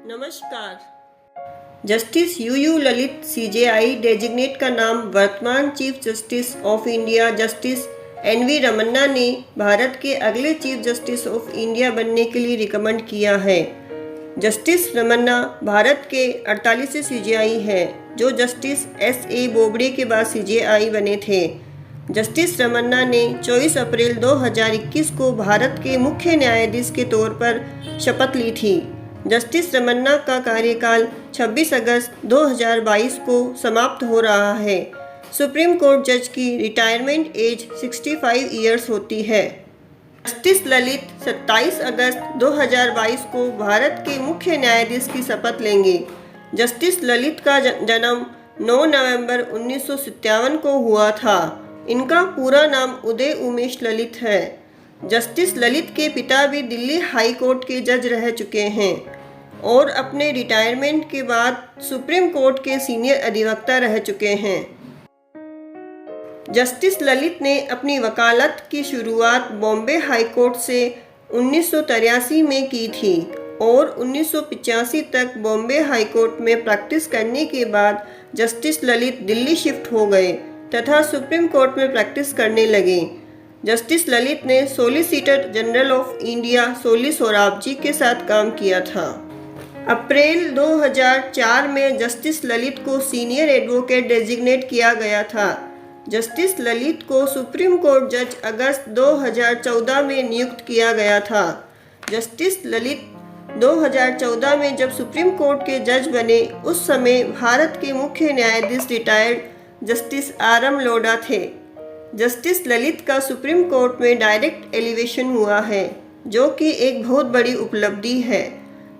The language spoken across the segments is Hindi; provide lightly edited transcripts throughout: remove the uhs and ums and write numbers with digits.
नमस्कार। Justice U Lalit CJI designate का नाम वर्तमान chief justice of India justice N V. Ramana ने भारत के अगले चीफ जस्टिस ऑफ इंडिया बनने के लिए रिकमेंड किया है। जस्टिस रमन्ना भारत के 48वें सीजेआई हैं, जो जस्टिस एस.ए. बोबडे के बाद सीजेआई बने थे। जस्टिस रमन्ना ने 24 अप्रैल 2021 को भारत के मुख्य न्यायाधीश के तौर पर शपथ ली थी। जस्टिस रमन्ना का कार्यकाल 26 अगस्त 2022 को समाप्त हो रहा है। सुप्रीम कोर्ट जज की रिटायरमेंट एज 65 ईयर्स होती है। जस्टिस ललित 27 अगस्त 2022 को भारत के मुख्य न्यायाधीश की शपथ लेंगे। जस्टिस ललित का जन्म 9 नवंबर 1957 को हुआ था। इनका पूरा नाम उदय उमेश ललित है। जस्टिस ललित के पिता भी दिल्ली हाई कोर्ट के जज रह चुके हैं और अपने रिटायरमेंट के बाद सुप्रीम कोर्ट के सीनियर अधिवक्ता रह चुके हैं। जस्टिस ललित ने अपनी वकालत की शुरुआत बॉम्बे हाई कोर्ट से 1983 में की थी और 1985 तक बॉम्बे हाई कोर्ट में प्रैक्टिस करने के बाद जस्टिस ललित दिल्ली शिफ्ट हो गए तथा सुप्रीम कोर्ट में प्रैक्टिस करने लगे। जस्टिस ललित ने solicitor general of India Soli Sorabjee के साथ काम किया था। अप्रैल 2004 में जस्टिस ललित को सीनियर एडवोकेट डेजिग्नेट किया गया था। जस्टिस ललित को सुप्रीम कोर्ट जज अगस्त 2014 में नियुक्त किया गया था। जस्टिस ललित 2014 में जब सुप्रीम कोर्ट के जज बने, उस समय भारत के मुख्य न्यायाधीश रिटायर्ड जस्टिस आर.एम. लोढ़ा थे। जस्टिस ललित का सुप्रीम कोर्ट में डायरेक्ट एलिवेशन हुआ है, जो कि एक बहुत बड़ी उपलब्धि है।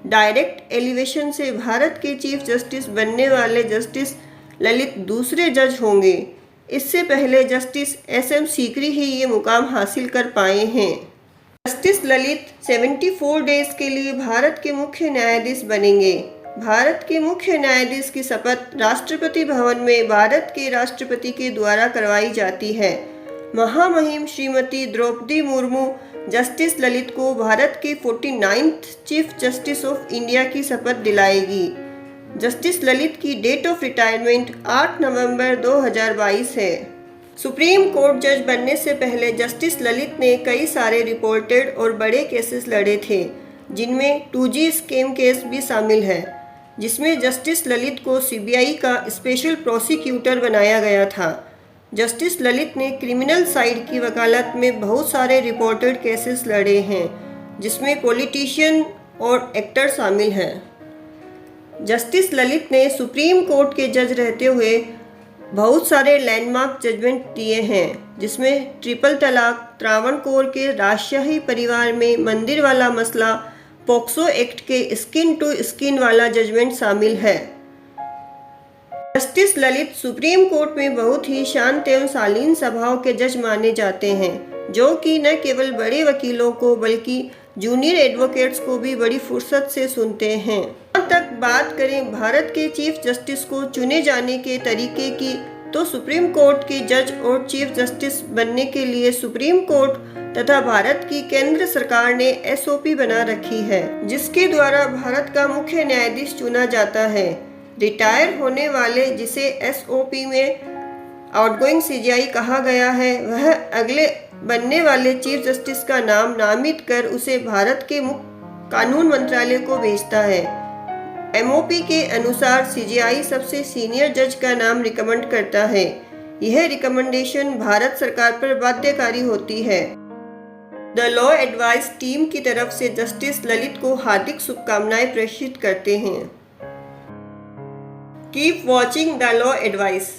डायरेक्ट एलिवेशन से भारत के चीफ जस्टिस बनने वाले जस्टिस ललित दूसरे जज होंगे। इससे पहले जस्टिस एस.एम. सीकरी ही ये मुकाम हासिल कर पाए हैं। जस्टिस ललित 74 डेज के लिए भारत के मुख्य न्यायाधीश बनेंगे। भारत के मुख्य न्यायाधीश की शपथ राष्ट्रपति भवन में भारत के राष्ट्रपति के द्वारा करवाई जाती है। महामहिम श्रीमती द्रौपदी मुर्मू जस्टिस ललित को भारत के 49th chief justice of India की शपथ दिलाएगी। जस्टिस ललित की डेट ऑफ रिटायरमेंट 8 नवंबर 2022 है। सुप्रीम कोर्ट जज बनने से पहले जस्टिस ललित ने कई सारे रिपोर्टेड और बड़े केसेस लड़े थे, जिनमें 2G स्कैम केस भी शामिल है, जिसमें जस्टिस ललित को सीबीआई का स्पेशल प्रोसिक्यूटर बनाया गया था। जस्टिस ललित ने क्रिमिनल साइड की वकालत में बहुत सारे रिपोर्टेड केसेस लड़े हैं, जिसमें पॉलिटिशियन और एक्टर शामिल हैं। जस्टिस ललित ने सुप्रीम कोर्ट के जज रहते हुए बहुत सारे लैंडमार्क जजमेंट दिए हैं, जिसमें ट्रिपल तलाक, त्रावणकोर के राजशाही परिवार में मंदिर वाला मसला, पॉक्सो एक्ट के स्किन टू स्किन वाला जजमेंट शामिल है। जस्टिस ललित सुप्रीम कोर्ट में बहुत ही शांत एवं शालीन स्वभाव के जज माने जाते हैं, जो कि न केवल बड़े वकीलों को बल्कि जूनियर एडवोकेट्स को भी बड़ी फुर्सत से सुनते हैं। यहाँ तक बात करें भारत के चीफ जस्टिस को चुने जाने के तरीके की, तो सुप्रीम कोर्ट के जज और चीफ जस्टिस बनने के लिए सुप्रीम कोर्ट तथा भारत की केंद्र सरकार ने SOP बना रखी है, जिसके द्वारा भारत का मुख्य न्यायाधीश चुना जाता है। रिटायर होने वाले, जिसे SOP में आउटगोइंग सीजेआई कहा गया है, वह अगले बनने वाले चीफ जस्टिस का नाम नामित कर उसे भारत के कानून मंत्रालय को भेजता है। MOP के अनुसार सीजेआई सबसे सीनियर जज का नाम रिकमेंड करता है। यह रिकमेंडेशन भारत सरकार पर बाध्यकारी होती है। द लॉ एडवाइस टीम की तरफ से जस्टिस ललित को हार्दिक शुभकामनाएं प्रेषित करते हैं। Keep watching the law advice.